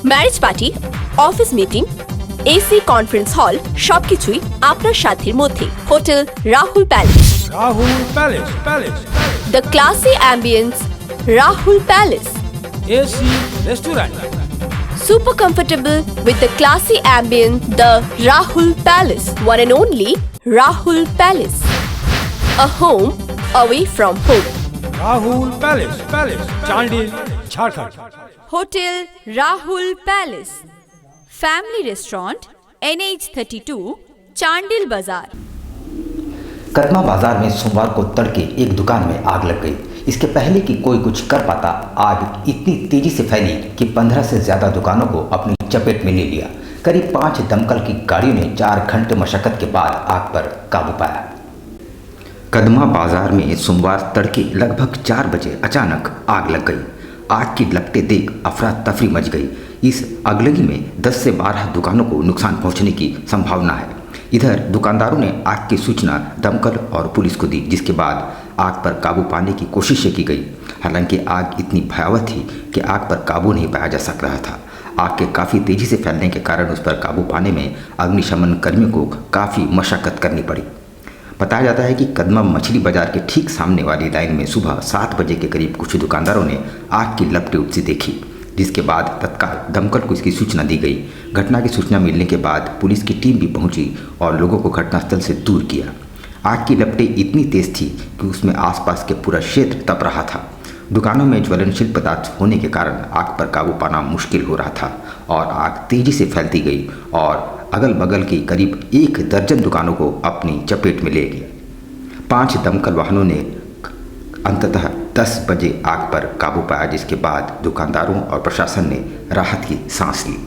Marriage party, office meeting, AC conference hall সবকিছুই আপনার সাধ্যের মধ্যে। Hotel Rahul palace. Rahul Palace. The classy ambience Rahul palace. AC Restaurant. Super comfortable with the classy ambience, the Rahul Palace, one and only Rahul Palace. A home away from home. Rahul Palace. Chandil, Jharkhand. Hotel Rahul Palace. Family Restaurant, NH32, Chandil Bazaar. Kadma बाजार में सोमवार को तड़के एक दुकान में आग लग गई। इसके पहले कि कोई कुछ कर पाता, आग इतनी तेजी से फैली कि 15 से ज़्यादा दुकानों को अपनी चपेट में ले लिया। करीब 5 दमकल की गाड़ियों ने 4 घंटे मशक्कत के बाद आग पर काबू पाया। कदमा बाजार में सोमवार तड़के लगभग 4 बजे अचानक आग लग गई। आग की लपटें देख अफरा तफरी मच गई। इस अगलगी में 10 से 12 दुकानों को नुकसान पहुंचने की संभावना है। इधर दुकानदारों ने आग की सूचना दमकल और पुलिस को दी, जिसके बाद आग पर काबू पाने की कोशिशें की गई। हालांकि आग इतनी भयावह थी कि आग पर काबू नहीं पाया जा सक रहा था। आग के काफ़ी तेज़ी से फैलने के कारण उस पर काबू पाने में अग्निशमन कर्मियों को काफ़ी मशक्कत करनी पड़ी। बताया जाता है कि कदमा मछली बाजार के ठीक सामने वाली लाइन में सुबह 7 बजे के करीब कुछ दुकानदारों ने आग की लपटें उठती देखी, जिसके बाद तत्काल दमकल को इसकी सूचना दी गई। घटना की सूचना मिलने के बाद पुलिस की टीम भी पहुंची और लोगों को घटनास्थल से दूर किया। आग की लपटें इतनी तेज थी कि उसमें आसपास के पूरा क्षेत्र तप रहा था। दुकानों में ज्वलनशील पदार्थ होने के कारण आग पर काबू पाना मुश्किल हो रहा था और आग तेजी से फैलती गई और अगल बगल की करीब 1 दर्जन दुकानों को अपनी चपेट में ले गई। 5 दमकल वाहनों ने अंततः 10 बजे आग पर काबू पाया, जिसके बाद दुकानदारों और प्रशासन ने राहत की सांस ली।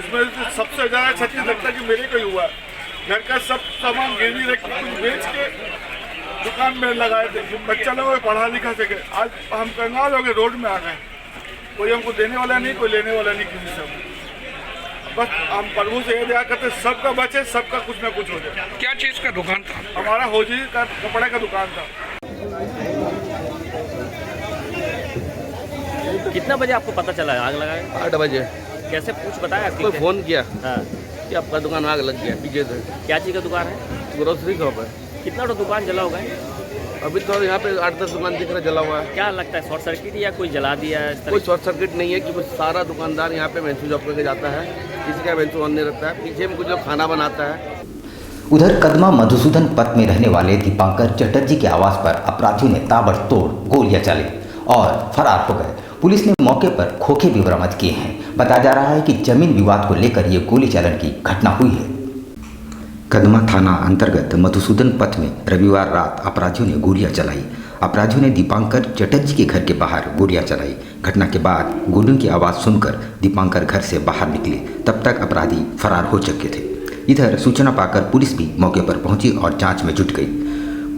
इसमें सबसे ज़्यादा क्षति लगता है कि मेरे को ही हुआ। घर का सब सामान गिरवी रख के कुछ बेच के दुकान में लगाए थे। बच्चा लोग पढ़ा लिखा सके, आज हम कंगाल हो गए, रोड में आ गए। कोई हमको देने वाला नहीं, कोई लेने वाला नहीं किसी से। बस हम प्रभु से ये दुआ करते सबका बचे, सबका कुछ ना कुछ हो जाए। क्या चीज़ का दुकान था? हमारा होजी का कपड़े का दुकान था। कितना बजे आपको पता चला आग लगा है? 8 बजे। कैसे कुछ बताया? कोई फ़ोन किया हाँ। कि आपका दुकान आग लग गया पीछे से। क्या चीज़ का दुकान है? ग्रोसरी शॉप है। कितना तो दुकान जला होगा? अभी तो यहाँ पे 8-10 दुकान दिख रहा जला हुआ है। क्या लगता है, शॉर्ट सर्किट या कोई जला दिया है? कोई शॉर्ट सर्किट नहीं है, क्योंकि सारा दुकानदार यहाँ पे वेंचू जॉब करके जाता है। किसी का वेंचू ऑन नहीं रहता है। पीछे में कुछ लोग खाना बनाता है। उधर कदमा मधुसूदन पथ में रहने वाले दीपांकर चटर्जी के आवास पर अपराधियों ने ताबड़तोड़ गोलियां चली और फरार हो गए। पुलिस ने मौके पर खोखे भी बरामद किए हैं। बताया जा रहा है कि जमीन विवाद को लेकर ये गोली चालन की घटना हुई है। कदमा थाना अंतर्गत मधुसूदन पथ में रविवार रात अपराधियों ने गोलियां चलाई। अपराधियों ने दीपांकर चटर्जी के घर के बाहर गोलियां चलाई। घटना के बाद गोलियों की आवाज़ सुनकर दीपांकर घर से बाहर निकले, तब तक अपराधी फरार हो चुके थे। इधर सूचना पाकर पुलिस भी मौके पर पहुंची और जांच में जुट गई।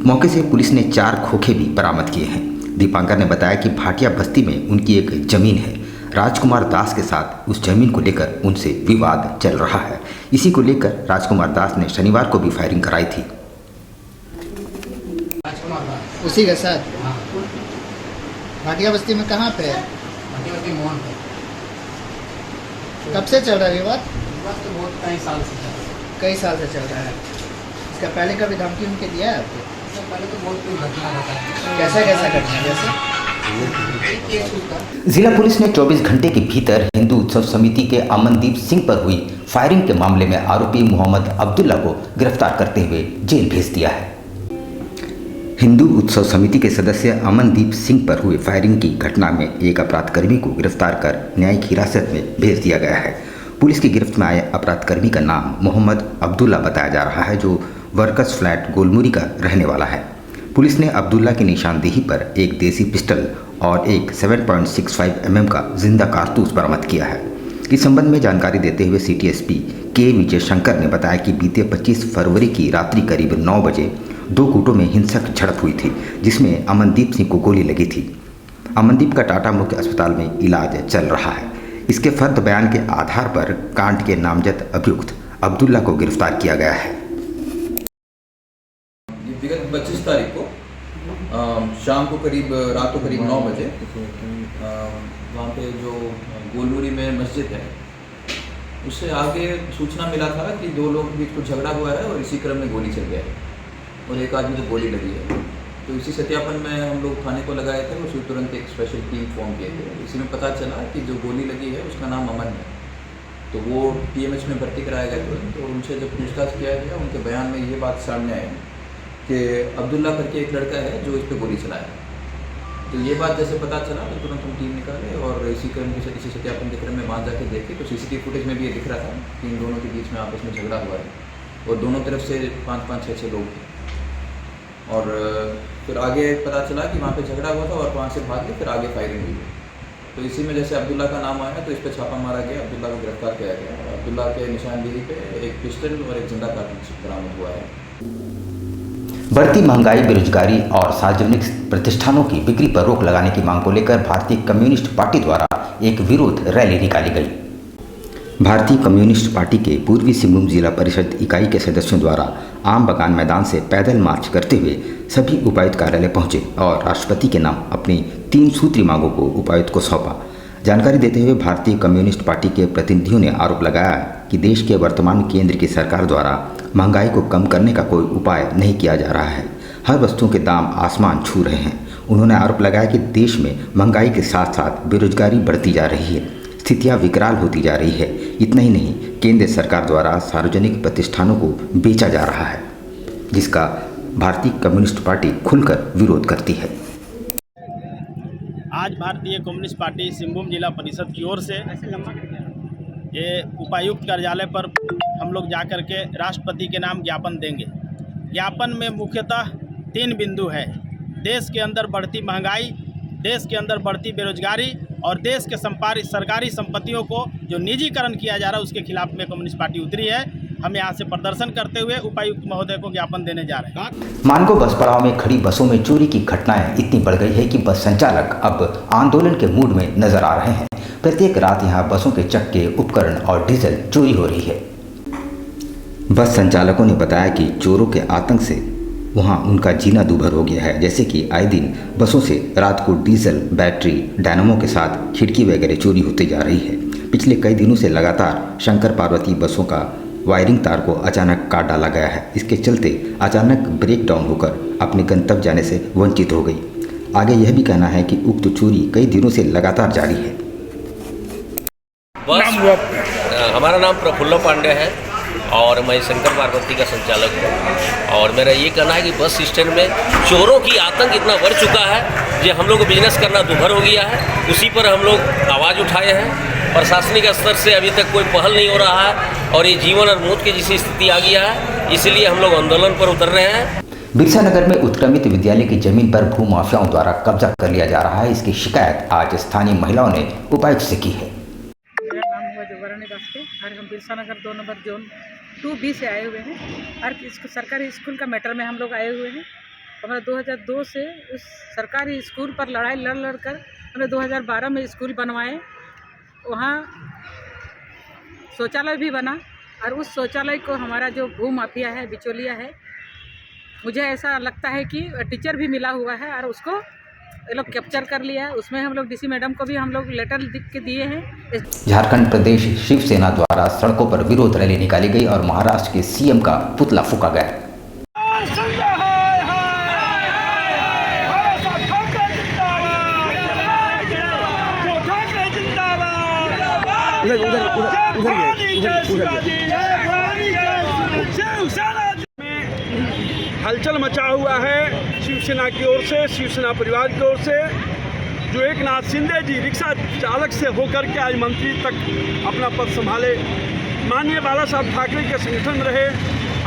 मौके से पुलिस ने 4 खोखे भी बरामद किए हैं। दीपांकर ने बताया कि भाटिया बस्ती में उनकी एक जमीन है। राजकुमार दास के साथ उस जमीन को लेकर उनसे विवाद चल रहा है। इसी को लेकर राजकुमार दास ने शनिवार को भी फायरिंग कराई थी। उसी के साथ भाटिया बस्ती में कहाँ पे है? कब से चल रहा है विवाद? कई साल से चल रहा है। इसका पहले कभी धमकी उनके दिया है आपको? कैसा घटना? जैसे जिला पुलिस ने 24 घंटे के भीतर हिंदू उत्सव समिति के अमनदीप सिंह पर हुई फायरिंग के मामले में आरोपी मोहम्मद अब्दुल्ला को गिरफ्तार करते हुए जेल भेज दिया है। हिंदू उत्सव समिति के सदस्य अमनदीप सिंह पर हुई फायरिंग की घटना में एक अपराधकर्मी को गिरफ्तार कर न्यायिक हिरासत में भेज दिया गया है। पुलिस की गिरफ्त में आए अपराधकर्मी का नाम मोहम्मद अब्दुल्ला बताया जा रहा है, जो वर्कर्स फ्लैट गोलमुरी का रहने वाला है। पुलिस ने अब्दुल्ला की निशानदेही पर एक देसी पिस्टल और एक 7.65 mm का जिंदा कारतूस बरामद किया है। इस संबंध में जानकारी देते हुए सिटी एसपी के विजय शंकर ने बताया कि बीते 25 फरवरी की रात्रि करीब 9 बजे 2 गुटों में हिंसक झड़प हुई थी, जिसमें अमनदीप सिंह को गोली लगी थी। अमनदीप का टाटा मुख्य अस्पताल में इलाज चल रहा है। इसके फर्द बयान के आधार पर कांड के नामजद अभियुक्त अब्दुल्ला को गिरफ्तार किया गया है। विगत 25 तारीख को शाम को रात को करीब 9 बजे वहाँ पे जो गोलमुरी में मस्जिद है उससे आगे सूचना मिला था कि 2 लोग के बीच कुछ झगड़ा हुआ है और इसी क्रम में गोली चल गया है और एक आदमी को गोली लगी है। तो इसी सत्यापन में हम लोग थाने को लगाए थे, उसी तुरंत एक स्पेशल टीम फॉर्म किए थे। इसी में पता चला कि जो गोली लगी है उसका नाम अमन है, तो वो PMH में भर्ती कराया गया तुरंत। और उनसे जब पूछताछ किया गया उनके बयान में ये बात सामने आई कि अब्दुल्ला करके एक लड़का है जो इस पर गोली चलाया। तो ये बात जैसे पता चला तो तुरंत हम टीम निकाले और इसी सत्यापन के क्रम में वहाँ जाके देखे तो CCTV फुटेज में भी ये दिख रहा था कि इन दोनों के बीच में आपस में झगड़ा हुआ है और दोनों तरफ से 5-5, 6-6 लोग थे। और फिर आगे पता चला कि वहाँ पे झगड़ा हुआ था और वहाँ से भाग गए, फिर आगे फायरिंग हुई। तो इसी में जैसे अब्दुल्ला का नाम आया तो इस पर छापा मारा गया, अब्दुल्ला को गिरफ्तार किया गया। अब्दुल्ला के निशानदेही पे एक पिस्टल और एक जिंदा कारतूस बरामद हुआ है। बढ़ती महंगाई, बेरोजगारी और सार्वजनिक प्रतिष्ठानों की बिक्री पर रोक लगाने की मांग को लेकर भारतीय कम्युनिस्ट पार्टी द्वारा एक विरोध रैली निकाली गई। भारतीय कम्युनिस्ट पार्टी के पूर्वी सिंहभूम जिला परिषद इकाई के सदस्यों द्वारा आम बगान मैदान से पैदल मार्च करते हुए सभी उपायुक्त कार्यालय पहुंचे और राष्ट्रपति के नाम अपनी 3 सूत्रीय मांगों को उपायुक्त को सौंपा। जानकारी देते हुए भारतीय कम्युनिस्ट पार्टी के प्रतिनिधियों ने आरोप लगाया कि देश के वर्तमान केंद्र की सरकार द्वारा महंगाई को कम करने का कोई उपाय नहीं किया जा रहा है। हर वस्तुओं के दाम आसमान छू रहे हैं। उन्होंने आरोप लगाया कि देश में महंगाई के साथ साथ बेरोजगारी बढ़ती जा रही है, स्थितियां विकराल होती जा रही है। इतना ही नहीं, केंद्र सरकार द्वारा सार्वजनिक प्रतिष्ठानों को बेचा जा रहा है, जिसका भारतीय कम्युनिस्ट पार्टी खुलकर विरोध करती है। आज भारतीय कम्युनिस्ट पार्टी सिंहभूम जिला परिषद की ओर से ये उपायुक्त कार्यालय पर हम लोग जाकर के राष्ट्रपति के नाम ज्ञापन देंगे। ज्ञापन में मुख्यतः 3 बिंदु है: देश के अंदर बढ़ती महंगाई, देश के अंदर बढ़ती बेरोजगारी और देश के सरकारी संपत्तियों को जो निजीकरण किया जा रहा है उसके खिलाफ में कम्युनिस्ट पार्टी उतरी है। हम यहाँ से प्रदर्शन करते हुए उपायुक्त महोदय को ज्ञापन देने जा रहे हैं। मानगो बस पड़ाव में खड़ी बसों में चोरी की घटनाएं इतनी बढ़ गई है कि बस संचालक अब आंदोलन के मूड में नजर आ रहे हैं। प्रत्येक रात यहाँ बसों के चक्के, उपकरण और डीजल चोरी हो रही है। बस संचालकों ने बताया कि चोरों के आतंक से वहाँ उनका जीना दूभर हो गया है। जैसे कि आए दिन बसों से रात को डीजल, बैटरी, डायनामो के साथ खिड़की वगैरह चोरी होती जा रही है। पिछले कई दिनों से लगातार शंकर पार्वती बसों का वायरिंग तार को अचानक काट डाला गया है। इसके चलते अचानक ब्रेक डाउन होकर अपने गंतव्य जाने से वंचित हो गई। आगे यह भी कहना है कि उक्त चोरी कई दिनों से लगातार जारी है। हमारा नाम प्रफुल्ल पांडे है और मैं शंकर पार्वती का संचालक हूँ। और मेरा ये कहना है कि बस स्टैंड में चोरों की आतंक इतना बढ़ चुका है जो हम लोग को बिजनेस करना दुभर हो गया है। उसी पर हम लोग आवाज़ उठाए हैं। प्रशासनिक स्तर से अभी तक कोई पहल नहीं हो रहा है और ये जीवन और मौत की जैसी स्थिति आ गया है, इसलिए हम लोग आंदोलन पर उतर रहे हैं। बिरसा नगर में उत्क्रमित विद्यालय की जमीन पर भूमाफियाओं द्वारा कब्जा कर लिया जा रहा है। इसकी शिकायत आज स्थानीय महिलाओं ने उपायुक्त से की है। मेरा नाम हुआ जवानी दास और हम बिरसा नगर 2 नंबर जोन 2B से आए हुए हैं। और सरकारी स्कूल का मैटर में हम लोग आए हुए हैं। हमारा 2002 से उस सरकारी स्कूल पर लड़ाई लड़ कर हमने 2012 में स्कूल बनवाए। वहाँ शौचालय भी बना और उस शौचालय को हमारा जो भू माफिया है, बिचौलिया है, मुझे ऐसा लगता है कि टीचर भी मिला हुआ है और उसको ये लोग कैप्चर कर लिया है। उसमें हम लोग DC मैडम को भी हम लोग लेटर लिख के दिए हैं। झारखंड प्रदेश शिवसेना द्वारा सड़कों पर विरोध रैली निकाली गई और महाराष्ट्र के CM का पुतला फूंका गया। हलचल मचा हुआ है शिवसेना की ओर से, शिवसेना परिवार की ओर से, जो एकनाथ शिंदे जी रिक्शा चालक से होकर के आज मंत्री तक अपना पद संभाले। माननीय बाला साहब ठाकरे के संगठन रहे,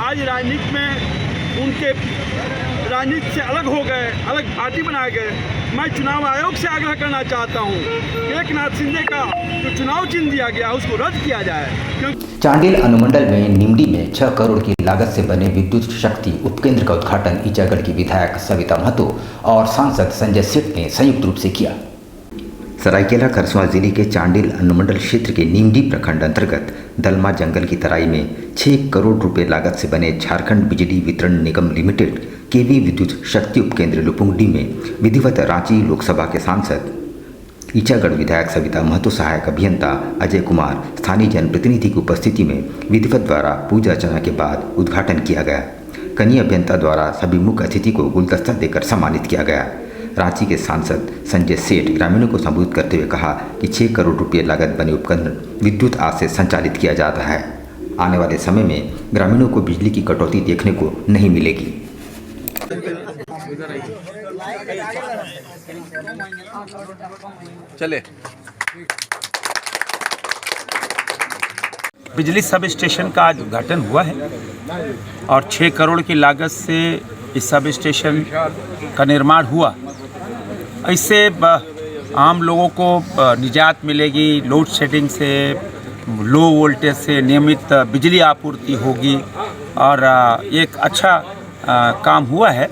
आज राजनीति में उनके राजनीति से अलग हो गए, अलग पार्टी बनाए गए। मैं चुनाव आयोग से आग्रह करना चाहता हूं कि एकनाथ शिंदे का जो चुनाव चिन्ह दिया गया उसको रद्द किया जाए। चांडिल अनुमंडल में निमडी में 6 करोड़ की लागत से बने विद्युत शक्ति उपकेंद्र का उद्घाटन ईचागढ़ की विधायक सविता महतो और सांसद संजय सेठ ने संयुक्त रूप से किया। सरायकेला खरसवां जिले के चांडिल अनुमंडल क्षेत्र के नीमडी प्रखंड अंतर्गत दलमा जंगल की तराई में 6 करोड़ रुपए लागत से बने झारखंड बिजली वितरण निगम लिमिटेड केवी विद्युत शक्ति उपकेंद्र लुपुंगडी में विधिवत रांची लोकसभा के सांसद ईचागढ़ विधायक सविता महतो, सहायक अभियंता अजय कुमार, स्थानीय जनप्रतिनिधि की उपस्थिति में विधिवत द्वारा पूजा अर्चना के बाद उद्घाटन किया गया। कनीय अभियंता द्वारा सभी मुख्य अतिथि को गुलदस्ता देकर सम्मानित किया गया। रांची के सांसद संजय सेठ ग्रामीणों को संबोधित करते हुए कहा कि 6 करोड़ रुपये लागत बने उपकरण विद्युत आज से संचालित किया जाता है। आने वाले समय में ग्रामीणों को बिजली की कटौती देखने को नहीं मिलेगी। चले बिजली सब स्टेशन का आज उद्घाटन हुआ है और 6 करोड़ की लागत से इस सब स्टेशन का निर्माण हुआ। इससे आम लोगों को निजात मिलेगी, लोड शेडिंग से, लो वोल्टेज से नियमित बिजली आपूर्ति होगी और एक अच्छा काम हुआ है।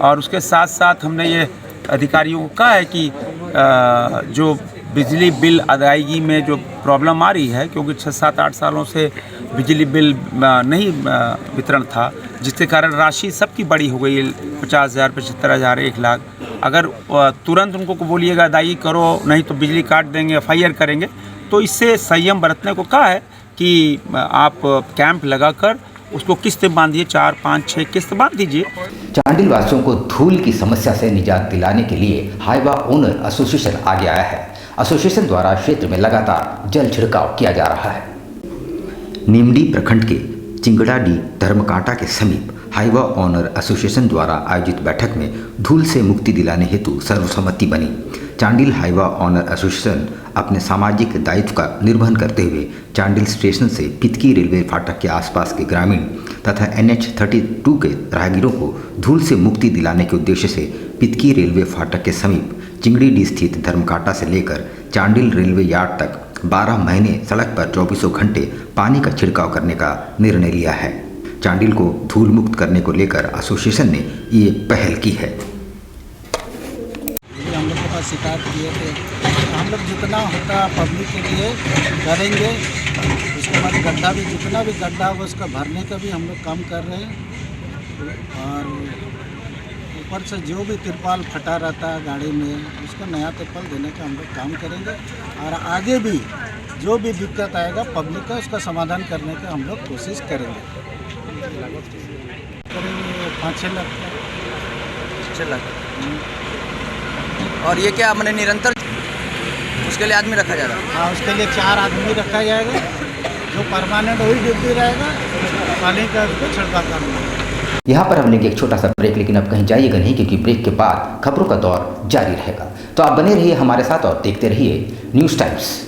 और उसके साथ साथ हमने ये अधिकारियों को कहा है कि जो बिजली बिल अदायगी में जो प्रॉब्लम आ रही है, क्योंकि 6-7-8 सालों से बिजली बिल नहीं वितरण था, जिसके कारण राशि सबकी बड़ी हो गई, 50,000, 75,000, 1 लाख। अगर तुरंत उनको बोलिएगा अदायगी करो, नहीं तो बिजली काट देंगे, FIR करेंगे, तो इससे संयम बरतने को कहा है कि आप कैंप लगाकर उसको किस्त बांधिए, 4, 5, 6 किस्त बांध दीजिए। चांडिल वासियों को धूल की समस्या से निजात दिलाने के लिए हाईवा ओनर एसोसिएशन आगे आया है। एसोसिएशन द्वारा क्षेत्र में लगातार जल छिड़काव किया जा रहा है। नीमडी प्रखंड के चिंगड़ाडी धर्मकांटा के समीप हाईवा ओनर एसोसिएशन द्वारा आयोजित बैठक में धूल से मुक्ति दिलाने हेतु सर्वसम्मति बनी। चांडिल हाईवा ऑनर एसोसिएशन अपने सामाजिक दायित्व का निर्वहन करते हुए चांडिल स्टेशन से पितकी रेलवे फाटक के आसपास के ग्रामीण तथा NH-32 के राहगीरों को धूल से मुक्ति दिलाने के उद्देश्य से पितकी रेलवे फाटक के समीप चिंगड़ीडी स्थित धर्मकांटा से लेकर चांडिल रेलवे यार्ड तक 12 महीने सड़क पर 24 घंटे पानी का छिड़काव करने का निर्णय लिया है। चांडिल को धूल मुक्त करने को लेकर एसोसिएशन ने ये पहल की है। हम लोग के पास शिकायत किए थे, हम लोग जितना होता पब्लिक के लिए करेंगे। उसके बाद गड्ढा भी, जितना भी गड्ढा होगा उसका भरने का भी हम लोग काम कर रहे हैं। और ऊपर से जो भी तिरपाल फटा रहता है गाड़ी में, उसका नया तिरपाल देने का हम लोग काम करेंगे। और आगे भी जो भी दिक्कत आएगा पब्लिक का, उसका समाधान करने का हम लोग कोशिश करेंगे। 5-6 लाख। 6 लाख। और ये क्या मैंने निरंतर उसके लिए आदमी रखा जा रहा है? हाँ, उसके लिए 4 आदमी रखा जाएगा। जो परमानेंट वही ड्यूटी रहेगा, पानी का उसको छिड़काव करना। यहाँ पर हम लेंगे एक छोटा सा ब्रेक, लेकिन अब कहीं जाइएगा नहीं, क्योंकि ब्रेक के बाद खबरों का दौर जारी रहेगा। तो आप बने रहिए हमारे साथ और देखते रहिए न्यूज़ टाइम्स।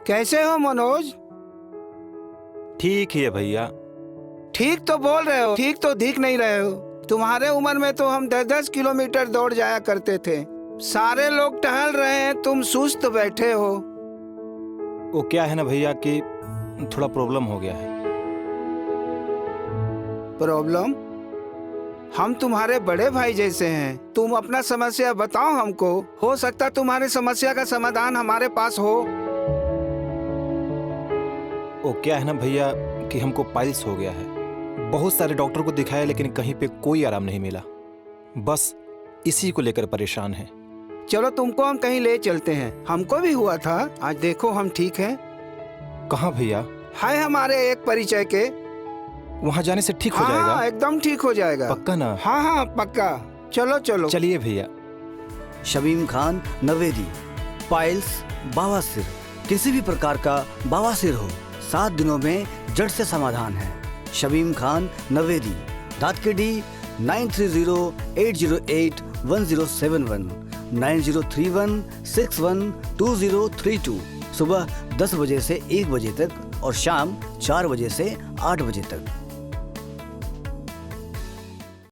कैसे हो मनोज? ठीक ही है भैया। ठीक तो बोल रहे हो, ठीक तो दिख नहीं रहे हो। तुम्हारे उम्र में तो हम 10-10 किलोमीटर दौड़ जाया करते थे। सारे लोग टहल रहे हैं, तुम सुस्त बैठे हो। वो क्या है ना भैया कि थोड़ा प्रॉब्लम हो गया है। प्रॉब्लम? हम तुम्हारे बड़े भाई जैसे हैं, तुम अपना समस्या बताओ हमको। हो सकता तुम्हारी समस्या का समाधान हमारे पास हो। वो क्या है ना भैया कि हमको पाइल्स हो गया है। बहुत सारे डॉक्टर को दिखाया, लेकिन कहीं पे कोई आराम नहीं मिला। बस इसी को लेकर परेशान है। चलो तुमको हम कहीं ले चलते हैं, हमको भी हुआ था। आज देखो हम ठीक हैं। कहाँ भैया? है हमारे एक परिचय के। वहाँ जाने से ठीक हो जाएगा? हाँ, एकदम ठीक हो जाएगा। पक्का ना? हाँ हाँ पक्का। चलो चलो चलिए भैया। शमीम खान नवेदी, पाइल्स, बवासीर, किसी भी प्रकार का बवासीर हो, 7 दिनों में जड़ से समाधान है। शमीम खान नवेदी, दातकेडी 9308081071, 9031612032, सुबह 10 बजे से 1 बजे तक और शाम 4 बजे से 8 बजे तक।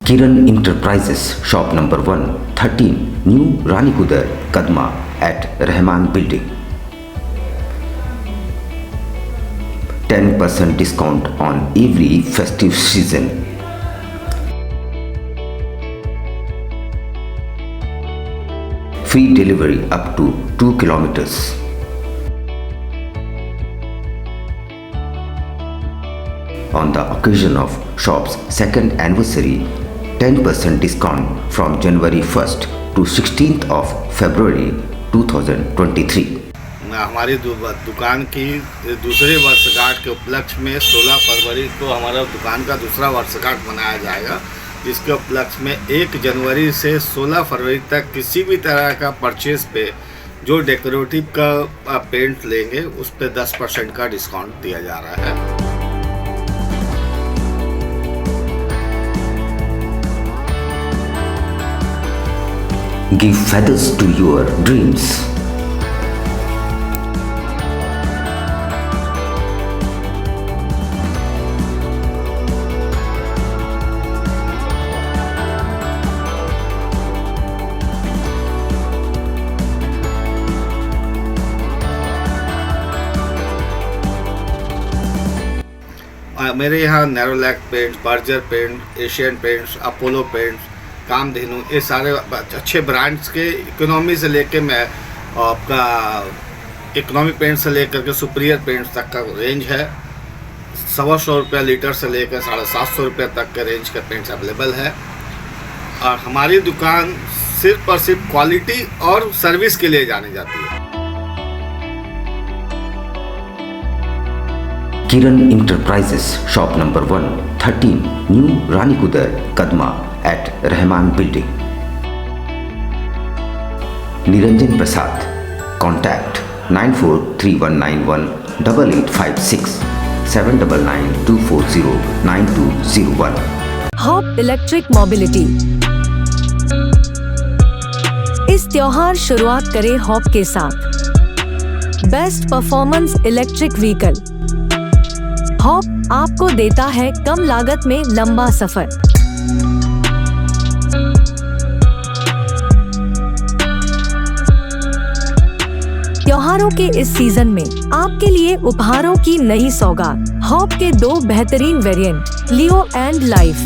Kiran enterprises, shop number 113, new Ranikudar, Kadma at Rahman building. 10% discount on every festive season. Free delivery up to 2 kilometers. On the occasion of shop's second anniversary, 10% discount from January 1st to 16th of February 2023. हमारी दुकान की दूसरे वर्षगांठ के उपलक्ष्य में 16 फरवरी को हमारा दुकान का दूसरा वर्षगांठ मनाया जाएगा, जिसके उपलक्ष्य में 1 जनवरी से 16 फरवरी तक किसी भी तरह का परचेज पे जो डेकोरेटिव का पेंट लेंगे उस पे 10% का डिस्काउंट दिया जा रहा है। Give feathers to your dreams. मेरे यहाँ Nerolac paint, Berger paint, Asian paints, Apollo paints, Kamdhenu, ये सारे अच्छे ब्रांड्स के इकोनॉमी से लेके मैं आपका इकोनॉमिक पेंट से लेकर के सुपीरियर पेंट्स तक का रेंज है। 125 रुपये लीटर से लेकर 750 रुपये तक के रेंज का पेंट्स अवेलेबल है। और हमारी दुकान सिर्फ और सिर्फ क्वालिटी और सर्विस के लिए जानी जाती है। Kiran Enterprises, shop number 113, New Ranikudar, Kadma at Rahman Building. Niranjan Prasad, contact 9431918856 79924092001. Hop electric mobility. इस त्योहार शुरुआत करें हॉप के साथ best performance electric vehicle. Hop आपको देता है कम लागत में लंबा सफर। त्योहारों के इस सीजन में आपके लिए उपहारों की नई सौगात। हॉप के 2 बेहतरीन वेरिएंट, लियो एंड लाइफ।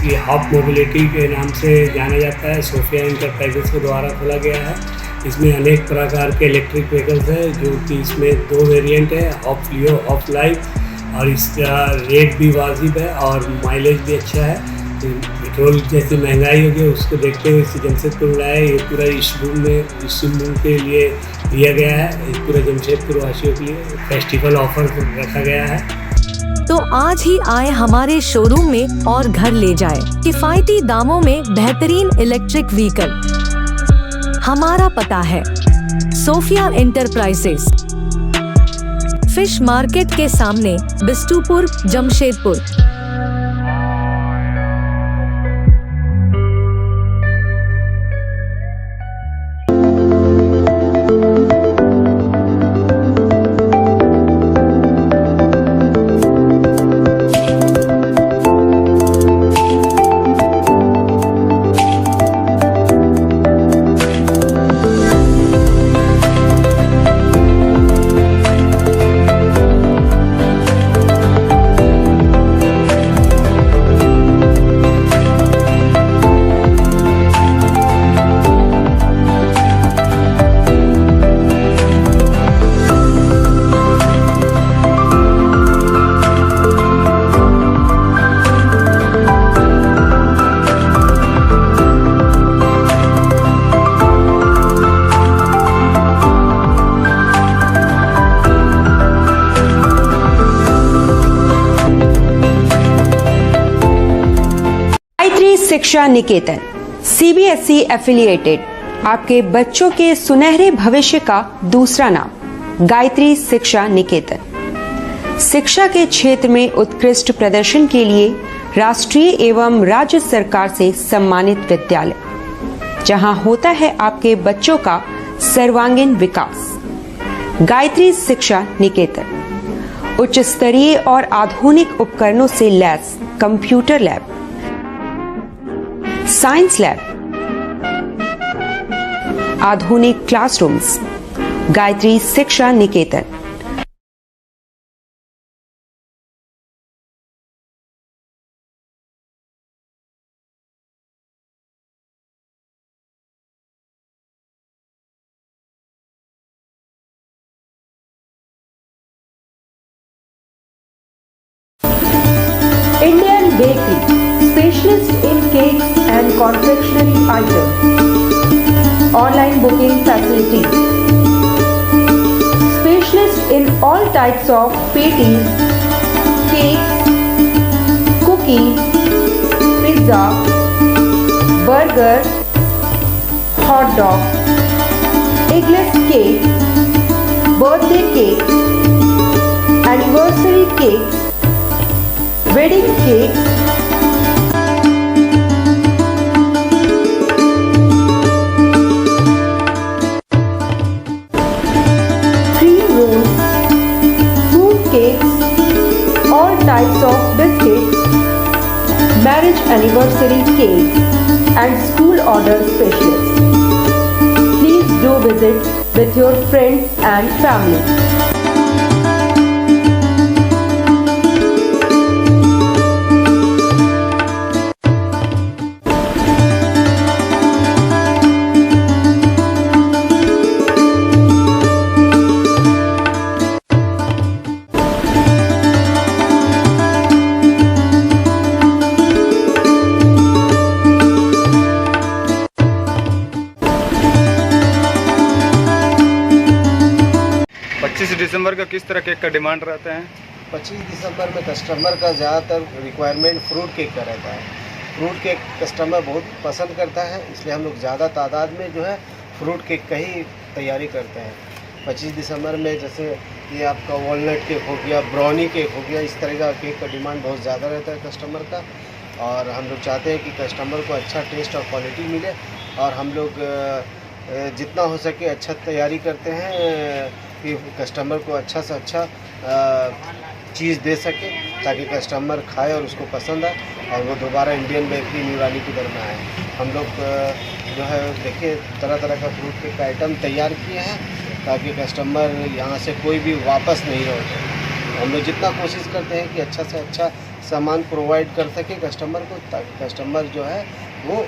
ये हॉप मोबिलिटी के नाम से जाना जाता है, सोफिया इंटरप्राइजेस के द्वारा खोला गया है। इसमें अनेक प्रकार के इलेक्ट्रिक व्हीकल्स हैं, जो कि इसमें 2 वेरिएंट है, हॉप लियो, हॉप लाइफ। और इसका रेट भी वाजिब है और माइलेज भी अच्छा है। पेट्रोल जैसी महंगाई होगी उसको देखते हुए इसे जमशेदपुर में लाया। ये पूरा इस मूव के लिए दिया गया है, पूरे जमशेदपुर वासियों के लिए फेस्टिवल ऑफर रखा गया है। तो आज ही आए हमारे शोरूम में और घर ले जाए किफायती दामों में बेहतरीन इलेक्ट्रिक व्हीकल। हमारा पता है सोफिया इंटरप्राइजेस, फिश मार्केट के सामने, बिष्टुपुर, जमशेदपुर। शिक्षा निकेतन सीबीएसई एफिलिएटेड आपके बच्चों के सुनहरे भविष्य का दूसरा नाम गायत्री शिक्षा निकेतन। शिक्षा के क्षेत्र में उत्कृष्ट प्रदर्शन के लिए राष्ट्रीय एवं राज्य सरकार से सम्मानित विद्यालय, जहां होता है आपके बच्चों का सर्वांगीण विकास। गायत्री शिक्षा निकेतन उच्च स्तरीय और आधुनिक उपकरणों से lace computer lab, science lab, आधुनिक क्लासरूम्स। गायत्री शिक्षा निकेतन। Indian Bakery, specialist in cakes and confectionery items. Online booking facilities. Specialist in all types of patties, cakes, cookies, pizza, burger, hot dog, eggless cake, birthday cake, anniversary cakes, wedding cakes, cream rolls, fruit cakes, all types of biscuits, marriage anniversary cakes, and school order specialists. Please do visit with your friends and family. दिसंबर का किस तरह cake का demand रहता है? 25 दिसंबर में customer का ज़्यादातर requirement fruit cake का रहता है। फ्रूट केक कस्टमर बहुत पसंद करता है, इसलिए हम लोग ज़्यादा तादाद में जो है फ्रूट केक का ही तैयारी करते हैं। 25 दिसंबर में जैसे ये आपका वॉलनट केक हो गया, ब्राउनी केक हो गया, इस तरह का केक का डिमांड बहुत ज़्यादा रहता है कस्टमर का। और हम लोग चाहते हैं कि कस्टमर को अच्छा टेस्ट और क्वालिटी मिले, और हम लोग जितना हो सके अच्छा तैयारी करते हैं कि कस्टमर को अच्छा से अच्छा चीज़ दे सके, ताकि कस्टमर खाए और उसको पसंद आए और वो दोबारा इंडियन बेकरी न्यू रानीपुर में आए। हम लोग जो है देखिए तरह तरह का फ्रूट केक का आइटम तैयार किए हैं, ताकि कस्टमर यहाँ से कोई भी वापस नहीं लौटे। हम लोग जितना कोशिश करते हैं कि अच्छा से अच्छा सामान प्रोवाइड कर सके कस्टमर को, ताकि कस्टमर जो है वो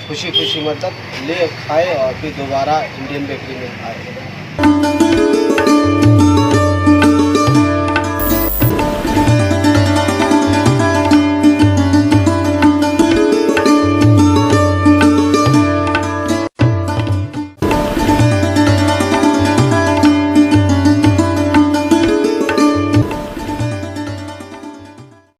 खुशी खुशी मतलब ले खाए और फिर दोबारा इंडियन बेकरी में आए।